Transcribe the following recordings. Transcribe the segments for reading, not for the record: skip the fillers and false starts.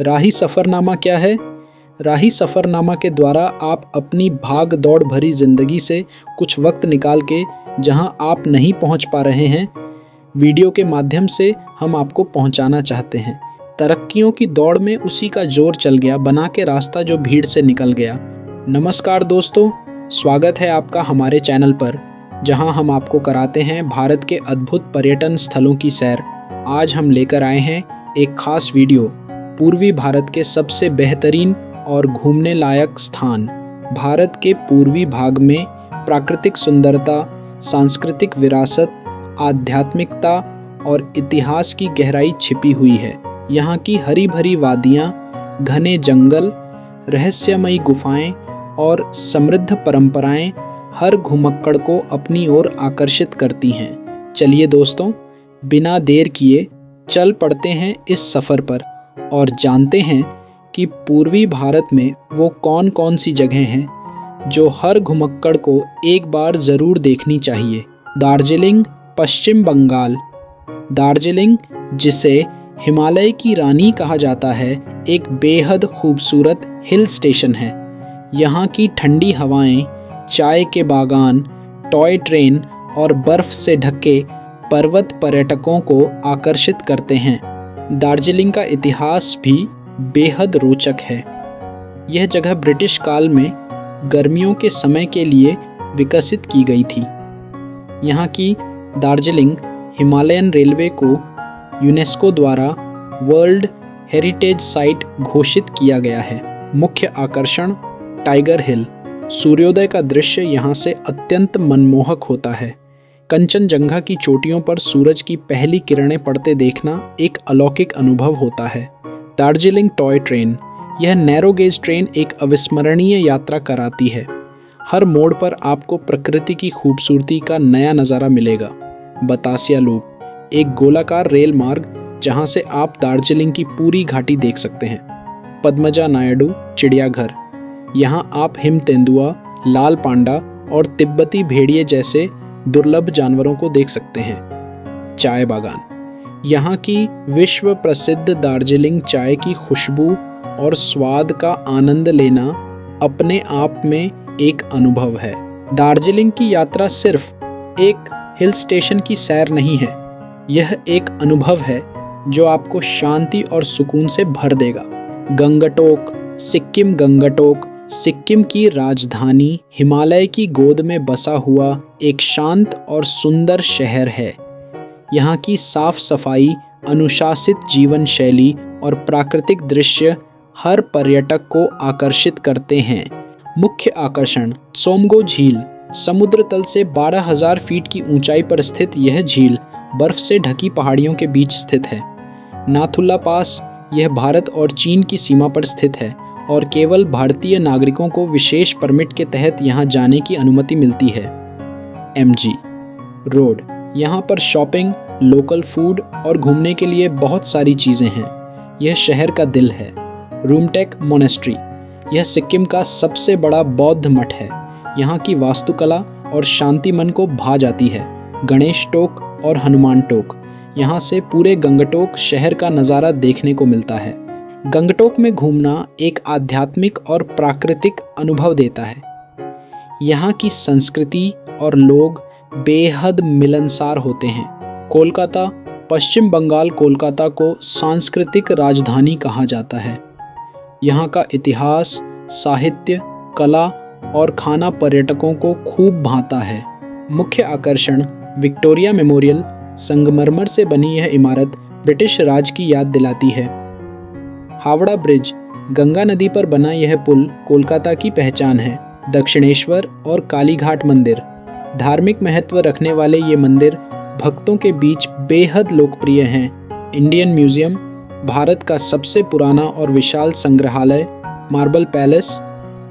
राही सफ़रनामा क्या है? राही सफ़रनामा के द्वारा आप अपनी भाग दौड़ भरी ज़िंदगी से कुछ वक्त निकाल के जहां आप नहीं पहुंच पा रहे हैं, वीडियो के माध्यम से हम आपको पहुंचाना चाहते हैं। तरक्कियों की दौड़ में उसी का जोर चल गया, बना के रास्ता जो भीड़ से निकल गया। नमस्कार दोस्तों, स्वागत है आपका हमारे चैनल पर, जहां हम आपको कराते हैं भारत के अद्भुत पर्यटन स्थलों की सैर। आज हम लेकर आए हैं एक खास वीडियो, पूर्वी भारत के सबसे बेहतरीन और घूमने लायक स्थान। भारत के पूर्वी भाग में प्राकृतिक सुंदरता, सांस्कृतिक विरासत, आध्यात्मिकता और इतिहास की गहराई छिपी हुई है। यहाँ की हरी भरी वादियाँ, घने जंगल, रहस्यमयी गुफाएं और समृद्ध परंपराएं हर घुमक्कड़ को अपनी ओर आकर्षित करती हैं। चलिए दोस्तों, बिना देर किए चल पड़ते हैं इस सफ़र पर और जानते हैं कि पूर्वी भारत में वो कौन कौन सी जगहें हैं जो हर घुमक्कड़ को एक बार ज़रूर देखनी चाहिए। दार्जिलिंग, पश्चिम बंगाल। दार्जिलिंग, जिसे हिमालय की रानी कहा जाता है, एक बेहद खूबसूरत हिल स्टेशन है। यहाँ की ठंडी हवाएं, चाय के बागान, टॉय ट्रेन और बर्फ़ से ढके पर्वत पर्यटकों को आकर्षित करते हैं। दार्जिलिंग का इतिहास भी बेहद रोचक है। यह जगह ब्रिटिश काल में गर्मियों के समय के लिए विकसित की गई थी। यहाँ की दार्जिलिंग हिमालयन रेलवे को यूनेस्को द्वारा वर्ल्ड हेरिटेज साइट घोषित किया गया है। मुख्य आकर्षण टाइगर हिल। सूर्योदय का दृश्य यहाँ से अत्यंत मनमोहक होता है। कंचनजंगा की चोटियों पर सूरज की पहली किरणें पड़ते देखना एक अलौकिक अनुभव होता है। Darjeeling toy train. यह नैरो गेज ट्रेन एक अविस्मरणीय यात्रा कराती है। हर मोड़ पर आपको प्रकृति की खूबसूरती का नया नज़ारा मिलेगा। बतासिया लूप, एक गोलाकार रेल मार्ग जहां से आप दार्जिलिंग की पूरी घाटी देख सकते हैं। पद्मजा नायडू चिड़ियाघर। यहां आप हिम तेंदुआ, लाल पांडा और तिब्बती भेड़िए जैसे दुर्लभ जानवरों को देख सकते हैं। चाय बागान। यहाँ की विश्व प्रसिद्ध दार्जिलिंग चाय की खुशबू और स्वाद का आनंद लेना अपने आप में एक अनुभव है। दार्जिलिंग की यात्रा सिर्फ एक हिल स्टेशन की सैर नहीं है, यह एक अनुभव है जो आपको शांति और सुकून से भर देगा। गंगटोक, सिक्किम। गंगटोक सिक्किम की राजधानी हिमालय की गोद में बसा हुआ एक शांत और सुंदर शहर है। यहाँ की साफ सफाई, अनुशासित जीवन शैली और प्राकृतिक दृश्य हर पर्यटक को आकर्षित करते हैं। मुख्य आकर्षण त्सोमगो झील। समुद्र तल से 12,000 फीट की ऊंचाई पर स्थित यह झील बर्फ से ढकी पहाड़ियों के बीच स्थित है। नाथुला पास। यह भारत और चीन की सीमा पर स्थित है और केवल भारतीय नागरिकों को विशेष परमिट के तहत यहाँ जाने की अनुमति मिलती है। MG road. यहाँ पर शॉपिंग, लोकल फूड और घूमने के लिए बहुत सारी चीज़ें हैं। यह शहर का दिल है। रूमटेक मोनेस्ट्री। यह सिक्किम का सबसे बड़ा बौद्ध मठ है। यहाँ की वास्तुकला और शांति मन को भा जाती है। गणेश टोक और हनुमान टोक। यहाँ से पूरे गंगटोक शहर का नज़ारा देखने को मिलता है। गंगटोक में घूमना एक आध्यात्मिक और प्राकृतिक अनुभव देता है। यहाँ की संस्कृति और लोग बेहद मिलनसार होते हैं। कोलकाता, पश्चिम बंगाल। कोलकाता को सांस्कृतिक राजधानी कहा जाता है। यहाँ का इतिहास, साहित्य, कला और खाना पर्यटकों को खूब भाता है। मुख्य आकर्षण विक्टोरिया मेमोरियल। संगमरमर से बनी यह इमारत ब्रिटिश राज की याद दिलाती है। हावड़ा ब्रिज। गंगा नदी पर बना यह पुल कोलकाता की पहचान है। दक्षिणेश्वर और कालीघाट मंदिर। धार्मिक महत्व रखने वाले ये मंदिर भक्तों के बीच बेहद लोकप्रिय हैं। Indian museum. भारत का सबसे पुराना और विशाल संग्रहालय। मार्बल पैलेस,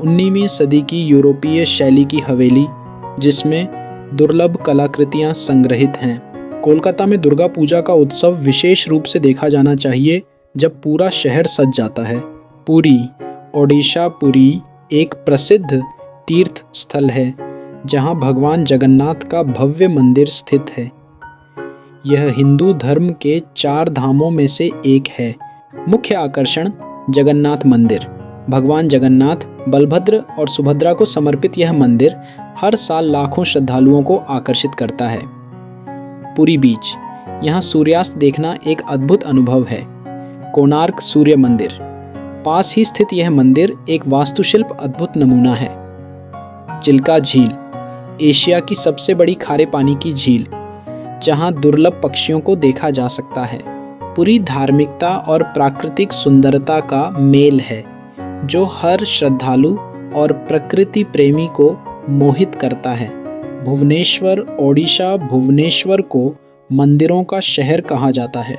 19वीं सदी की यूरोपीय शैली की हवेली जिसमें दुर्लभ कलाकृतियां संग्रहित हैं। कोलकाता में दुर्गा पूजा का उत्सव विशेष रूप से देखा जाना चाहिए जब पूरा शहर सज जाता है। पुरी, ओडिशा। पुरी एक प्रसिद्ध तीर्थ स्थल है जहां भगवान जगन्नाथ का भव्य मंदिर स्थित है। यह हिंदू धर्म के 4 धामों में से एक है। मुख्य आकर्षण जगन्नाथ मंदिर। भगवान जगन्नाथ, बलभद्र और सुभद्रा को समर्पित यह मंदिर हर साल लाखों श्रद्धालुओं को आकर्षित करता है। पुरी बीच, यहाँ सूर्यास्त देखना एक अद्भुत अनुभव है। कोणार्क सूर्य मंदिर, पास ही स्थित यह मंदिर एक वास्तुशिल्प अद्भुत नमूना है। चिल्का झील, एशिया की सबसे बड़ी खारे पानी की झील, जहाँ दुर्लभ पक्षियों को देखा जा सकता है। पूरी धार्मिकता और प्राकृतिक सुंदरता का मेल है, जो हर श्रद्धालु और प्रकृति प्रेमी को मोहित करता है। भुवनेश्वर, ओडिशा। भुवनेश्वर को मंदिरों का शहर कहा जाता है।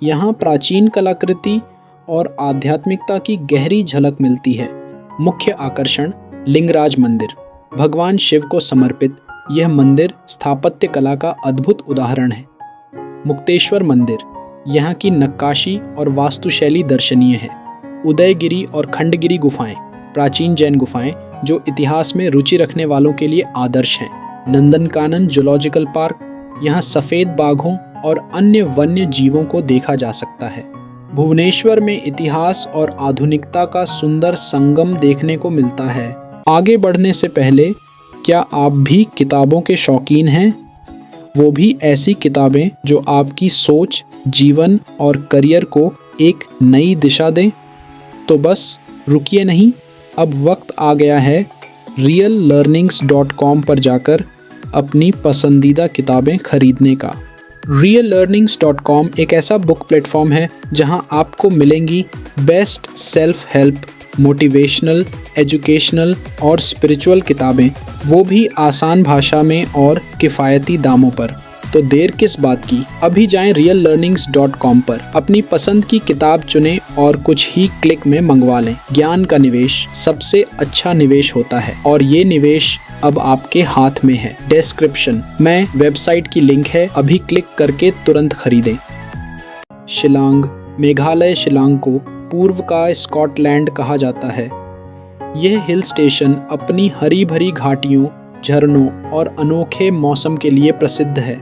यहाँ प्राचीन कलाकृति और आध्यात्मिकता की गहरी झलक मिलती है। मुख्य आकर्षण लिंगराज मंदिर, भगवान शिव को समर्पित यह मंदिर स्थापत्य कला का अद्भुत उदाहरण है। मुक्तेश्वर मंदिर, यहाँ की नक्काशी और वास्तुशैली दर्शनीय है। उदयगिरी और खंडगिरी गुफाएं, प्राचीन जैन गुफाएं जो इतिहास में रुचि रखने वालों के लिए आदर्श हैं। नंदनकानन जूलॉजिकल पार्क, यहाँ सफ़ेद बाघों और अन्य वन्य जीवों को देखा जा सकता है। भुवनेश्वर में इतिहास और आधुनिकता का सुंदर संगम देखने को मिलता है। आगे बढ़ने से पहले, क्या आप भी किताबों के शौकीन हैं? वो भी ऐसी किताबें जो आपकी सोच, जीवन और करियर को एक नई दिशा दें? तो बस रुकिए नहीं, अब वक्त आ गया है reallearnings.com पर जाकर अपनी पसंदीदा किताबें खरीदने का। reallearnings.com एक ऐसा बुक प्लेटफॉर्म है जहां आपको मिलेंगी best self help, motivational, educational और स्पिरिचुअल किताबें, वो भी आसान भाषा में और किफ़ायती दामों पर। तो देर किस बात की, अभी जाएं reallearnings.com पर, अपनी पसंद की किताब चुनें और कुछ ही क्लिक में मंगवा लें। ज्ञान का निवेश सबसे अच्छा निवेश होता है और ये निवेश अब आपके हाथ में है। डिस्क्रिप्शन में वेबसाइट की लिंक है, अभी क्लिक करके तुरंत खरीदें। शिलांग, मेघालय। शिलांग को पूर्व का स्कॉटलैंड कहा जाता है। यह हिल स्टेशन अपनी हरी भरी घाटियों, झरनों और अनोखे मौसम के लिए प्रसिद्ध है।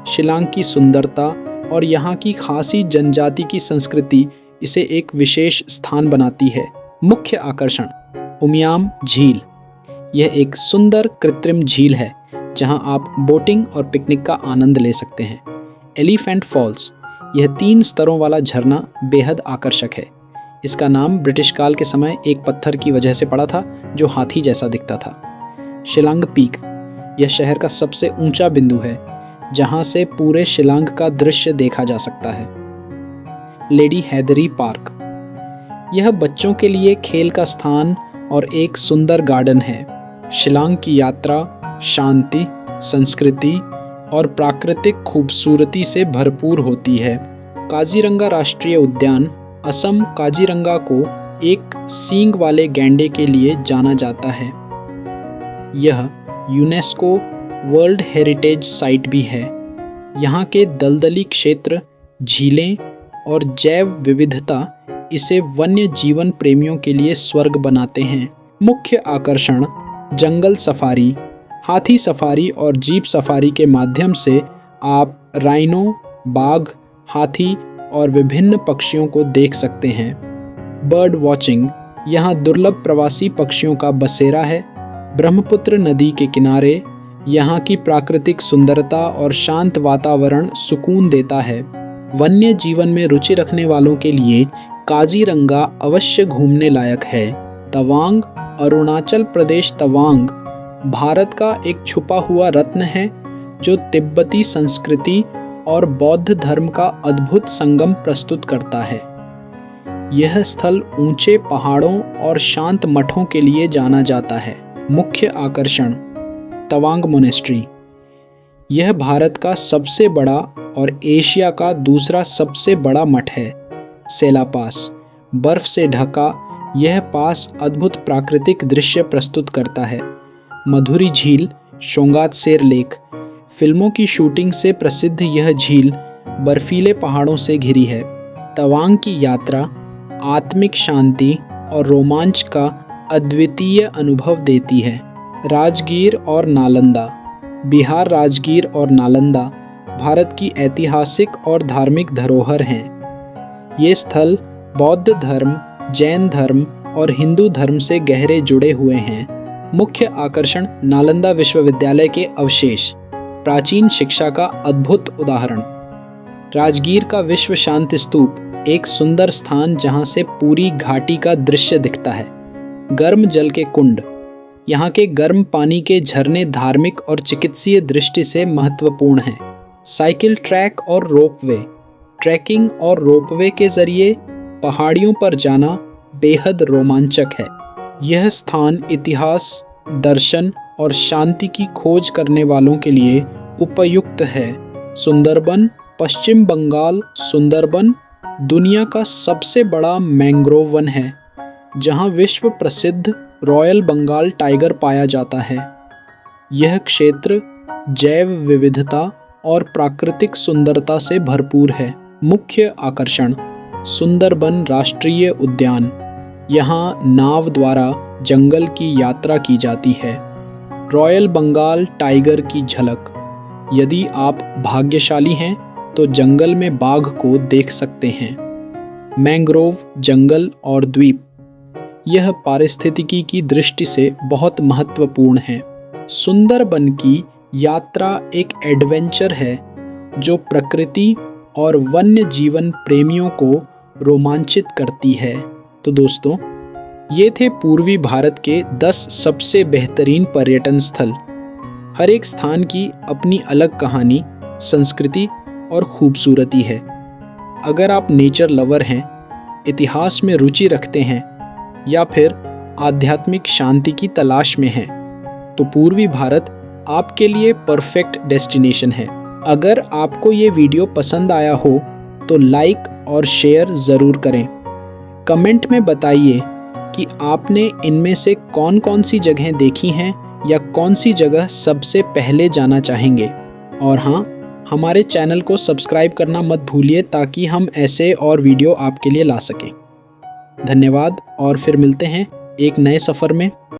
शिलांग की सुंदरता और यहाँ की खासी जनजाति की संस्कृति इसे एक विशेष स्थान बनाती है। मुख्य आकर्षण उमियाम झील, यह एक सुंदर कृत्रिम झील है जहाँ आप बोटिंग और पिकनिक का आनंद ले सकते हैं। एलिफेंट फॉल्स, यह 3 स्तरों वाला झरना बेहद आकर्षक है। इसका नाम ब्रिटिश काल के समय एक पत्थर की वजह से पड़ा था जो हाथी जैसा दिखता था। शिलांग पीक, यह शहर का सबसे ऊंचा बिंदु है जहां से पूरे शिलांग का दृश्य देखा जा सकता है। लेडी हैदरी पार्क, यह बच्चों के लिए खेल का स्थान और एक सुंदर गार्डन है। शिलांग की यात्रा शांति, संस्कृति और प्राकृतिक खूबसूरती से भरपूर होती है। काजीरंगा राष्ट्रीय उद्यान, असम काजीरंगा को एक सींग वाले गैंडे के लिए जाना जाता है। यह यूनेस्को वर्ल्ड हेरिटेज साइट भी है। यहाँ के दलदली क्षेत्र, झीलें और जैव विविधता इसे वन्य जीवन प्रेमियों के लिए स्वर्ग बनाते हैं। मुख्य आकर्षण जंगल सफारी, हाथी सफारी और जीप सफारी के माध्यम से आप राइनो, बाघ, हाथी और विभिन्न पक्षियों को देख सकते हैं। बर्ड वॉचिंग, यहाँ दुर्लभ प्रवासी पक्षियों का बसेरा है। ब्रह्मपुत्र नदी के किनारे यहाँ की प्राकृतिक सुंदरता और शांत वातावरण सुकून देता है। वन्य जीवन में रुचि रखने वालों के लिए काजीरंगा अवश्य घूमने लायक है। तवांग, अरुणाचल प्रदेश। तवांग भारत का एक छुपा हुआ रत्न है जो तिब्बती संस्कृति और बौद्ध धर्म का अद्भुत संगम प्रस्तुत करता है। यह स्थल ऊंचे पहाड़ों और शांत मठों के लिए जाना जाता है। मुख्य आकर्षण तवांग मोनेस्ट्री, यह भारत का सबसे बड़ा और एशिया का दूसरा सबसे बड़ा मठ है। सेला पास, बर्फ से ढका यह पास अद्भुत प्राकृतिक दृश्य प्रस्तुत करता है। मधुरी झील, शोंगातसेर लेक, फिल्मों की शूटिंग से प्रसिद्ध यह झील बर्फीले पहाड़ों से घिरी है। तवांग की यात्रा आत्मिक शांति और रोमांच का अद्वितीय अनुभव देती है। राजगीर और नालंदा, बिहार। राजगीर और नालंदा भारत की ऐतिहासिक और धार्मिक धरोहर हैं। ये स्थल बौद्ध धर्म, जैन धर्म और हिंदू धर्म से गहरे जुड़े हुए हैं। मुख्य आकर्षण नालंदा विश्वविद्यालय के अवशेष, प्राचीन शिक्षा का अद्भुत उदाहरण। राजगीर का विश्व शांति स्तूप, एक सुंदर स्थान जहां से पूरी घाटी का दृश्य दिखता है। गर्म जल के कुंड, यहाँ के गर्म पानी के झरने धार्मिक और चिकित्सीय दृष्टि से महत्वपूर्ण हैं। साइकिल ट्रैक और रोपवे, ट्रैकिंग और रोपवे के जरिए पहाड़ियों पर जाना बेहद रोमांचक है। यह स्थान इतिहास, दर्शन और शांति की खोज करने वालों के लिए उपयुक्त है। सुंदरबन, पश्चिम बंगाल। सुंदरबन दुनिया का सबसे बड़ा मैंग्रोव वन है, जहां विश्व प्रसिद्ध रॉयल बंगाल टाइगर पाया जाता है। यह क्षेत्र जैव विविधता और प्राकृतिक सुंदरता से भरपूर है। मुख्य आकर्षण सुंदरबन राष्ट्रीय उद्यान, यहाँ नाव द्वारा जंगल की यात्रा की जाती है। रॉयल बंगाल टाइगर की झलक, यदि आप भाग्यशाली हैं तो जंगल में बाघ को देख सकते हैं। मैंग्रोव जंगल और द्वीप, यह पारिस्थितिकी की दृष्टि से बहुत महत्वपूर्ण है। सुंदरबन की यात्रा एक एडवेंचर है जो प्रकृति और वन्य जीवन प्रेमियों को रोमांचित करती है। तो दोस्तों, ये थे पूर्वी भारत के 10 सबसे बेहतरीन पर्यटन स्थल। हर एक स्थान की अपनी अलग कहानी, संस्कृति और खूबसूरती है। अगर आप नेचर लवर हैं, इतिहास में रुचि रखते हैं या फिर आध्यात्मिक शांति की तलाश में हैं, तो पूर्वी भारत आपके लिए परफेक्ट डेस्टिनेशन है। अगर आपको ये वीडियो पसंद आया हो तो लाइक और शेयर ज़रूर करें। कमेंट में बताइए कि आपने इनमें से कौन कौन सी जगहें देखी हैं या कौन सी जगह सबसे पहले जाना चाहेंगे। और हाँ, हमारे चैनल को सब्सक्राइब करना मत भूलिए ताकि हम ऐसे और वीडियो आपके लिए ला सकें। धन्यवाद और फिर मिलते हैं एक नए सफ़र में।